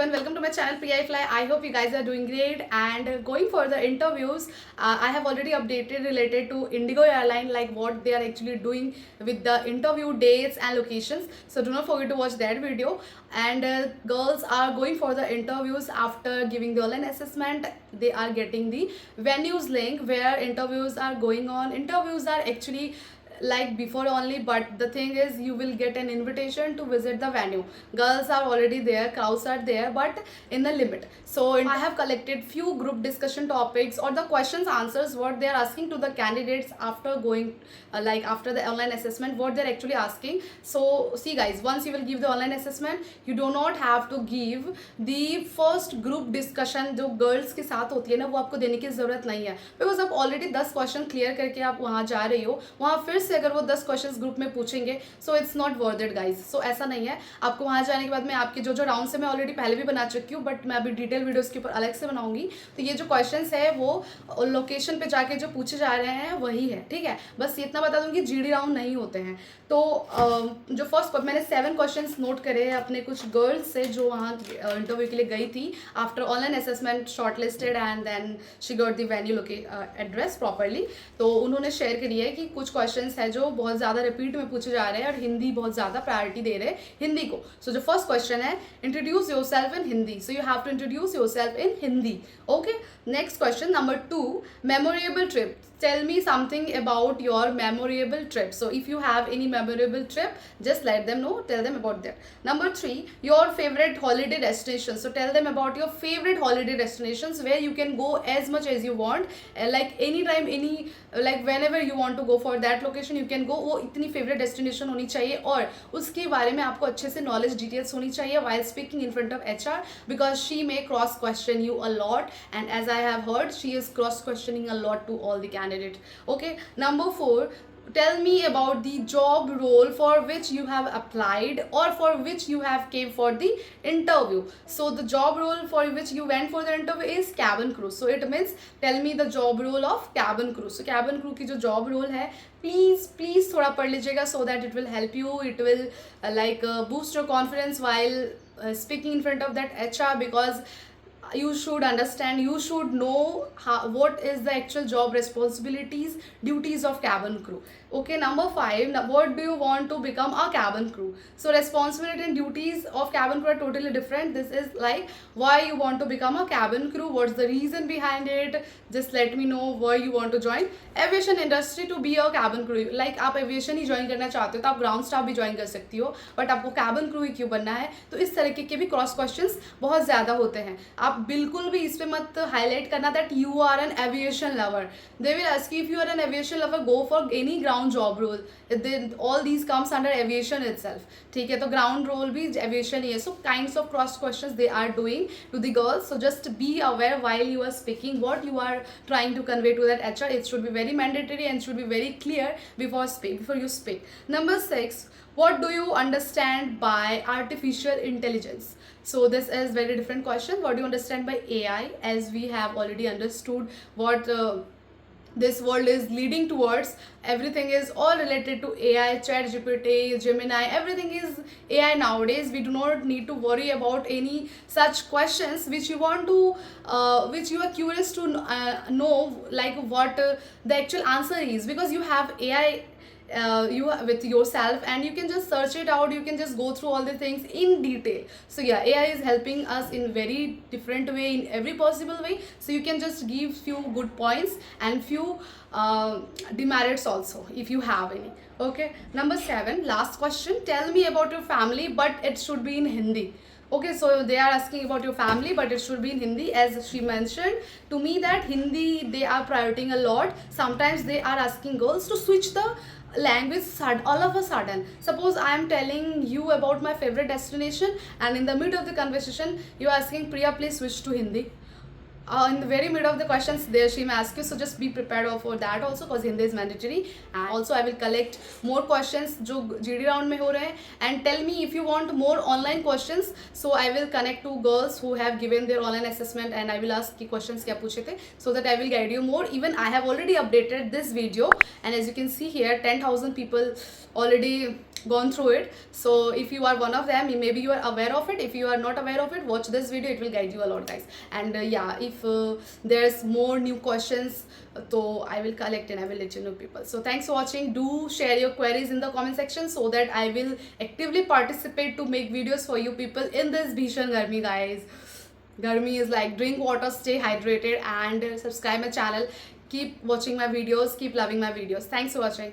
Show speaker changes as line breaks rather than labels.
everyone, welcome to my channel PI Fly. I hope you guys are doing great and going for the interviews. I have already updated related to Indigo Airline, like what they are actually doing with the interview dates and locations. So do not forget to watch that video. And girls are going for the interviews after giving the online assessment. They are getting the venues link where interviews are going on. Interviews are actually like before only, but the thing is you will get an invitation to visit the venue. Girls are already there, crowds are there, but in the limit. So I have collected few group discussion topics or the questions answers what they are asking to the candidates after going like after the online assessment, what they're actually asking. So see guys, once you will give the online assessment, you do not have to give the first group discussion जो girls के साथ होती है ना, वो आपको देने की ज़रूरत नहीं है, बिकॉज आप ऑलरेडी 10 क्वेश्चन क्लियर करके आप वहाँ जा रही हो. वहाँ फिर से अगर वो 10 क्वेश्चंस ग्रुप में पूछेंगे, so it's not worth it guys. So ऐसा नहीं है. आपको वहाँ जाने के बाद में आपके जो राउंड से मैं ऑलरेडी पहले भी बना चुकी हूँ, बट मैं अभी डिटेल वीडियोस के ऊपर अलग से बनाऊंगी. तो ये जो क्वेश्चंस है वो लोकेशन पे जाके जो पूछे जा रहे हैं वही है, ठीक है. बस इतना बता दूंगी, जीडी राउंड नहीं होते हैं. तो जो फर्स्ट मैंने 7 क्वेश्चंस नोट करे हैं अपने कुछ गर्ल्स से जो वहाँ इंटरव्यू के लिए गई थी after online assessment shortlisted and then she got the venue address properly. तो उन्होंने शेयर करी है कि कुछ क्वेश्चंस है जो बहुत ज़्यादा रिपीट में पूछे जा रहे हैं और हिंदी बहुत ज़्यादा प्रायोरिटी दे रहे हैं हिंदी को. सो जो फर्स्ट क्वेश्चन है, introduce yourself in Hindi. So you have to introduce yourself in Hindi. Okay. Next question number 2, memorable trip. Tell me something about your memorable trip. So if you have any memorable trip, just let them know, tell them about that. Number 3, your favorite holiday destination. So tell them about your favorite holiday destinations where you can go as much as you want, like anytime, like whenever you want to go for that location you can go. वो इतनी favorite destination होनी चाहिए और उसके बारे में आपको अच्छे से knowledge details होनी चाहिए while speaking in front of HR, because she may cross question you a lot, and as I have heard she is cross questioning a lot to all the candidates. Okay. Number 4, tell me about the job role for which you have applied or for which you have came for the interview. So the job role for which you went for the interview is cabin crew. So it means tell me the job role of cabin crew. So cabin crew की जो job role है, please थोड़ा पढ़ लीजिएगा so that it will help you. It will boost your confidence while speaking in front of that HR, because you should understand, you should know what is the actual job responsibilities, duties of cabin crew. Okay. Number 5, what do you want to become a cabin crew? So responsibility and duties of cabin crew are totally different. This is like why you want to become a cabin crew, what's the reason behind it. Just let me know why you want to join aviation industry to be a cabin crew. Like आप aviation ही join करना चाहते हो तो आप ground staff भी join कर सकती हो, but आपको cabin crew ही क्यों बनना है. तो इस तरीके के भी cross questions बहुत ज़्यादा होते हैं. आप बिल्कुल भी इस पे मत हाईलाइट करना that you are an aviation lover. They will ask if you are an aviation lover, go for any ground job role. All these comes under aviation itself, ठीक है. तो ग्राउंड रोल भी एविएशन ही है. So kinds of cross questions they are doing to the girls. So just be aware while you are speaking what you are trying to convey to that HR. It should be very mandatory and should be very clear before you speak. Number 6, what do you understand by artificial intelligence? So this is very different question. What do you understand by AI? As we have already understood what this world is leading towards, everything is all related to AI. ChatGPT, Gemini, everything is AI nowadays. We do not need to worry about any such questions which you want to which you are curious to know, like what the actual answer is, because you have AI you with yourself and you can just search it out. You can just go through all the things in detail. So yeah, AI is helping us in very different way, in every possible way. So you can just give few good points and few demerits also if you have any. Okay. Number 7, last question, tell me about your family, but it should be in Hindi. Okay, so they are asking about your family, but it should be in Hindi. As she mentioned to me that Hindi they are prioritizing a lot. Sometimes they are asking girls to switch the language all of a sudden. Suppose I am telling you about my favorite destination and in the middle of the conversation you are asking, Priya, please switch to Hindi. In the very middle of the questions there she may ask you, so just be prepared for that also because Hindi is mandatory. And also I will collect more questions जो GD round में हो रहे हैं, and tell me if you want more online questions, so I will connect to girls who have given their online assessment and I will ask कि questions क्या पूछे थे, so that I will guide you more. Even I have already updated this video and as you can see here 10,000 people already gone through it. So if you are one of them, maybe you are aware of it. If you are not aware of it, watch this video, it will guide you a lot, guys. And yeah, if there's more new questions, so I will collect and I will let you know, people. So thanks for watching. Do share your queries in the comment section so that I will actively participate to make videos for you people in this bhishan garmi, guys. Garmi is like, drink water, stay hydrated, and subscribe my channel. Keep watching my videos, keep loving my videos. Thanks for watching.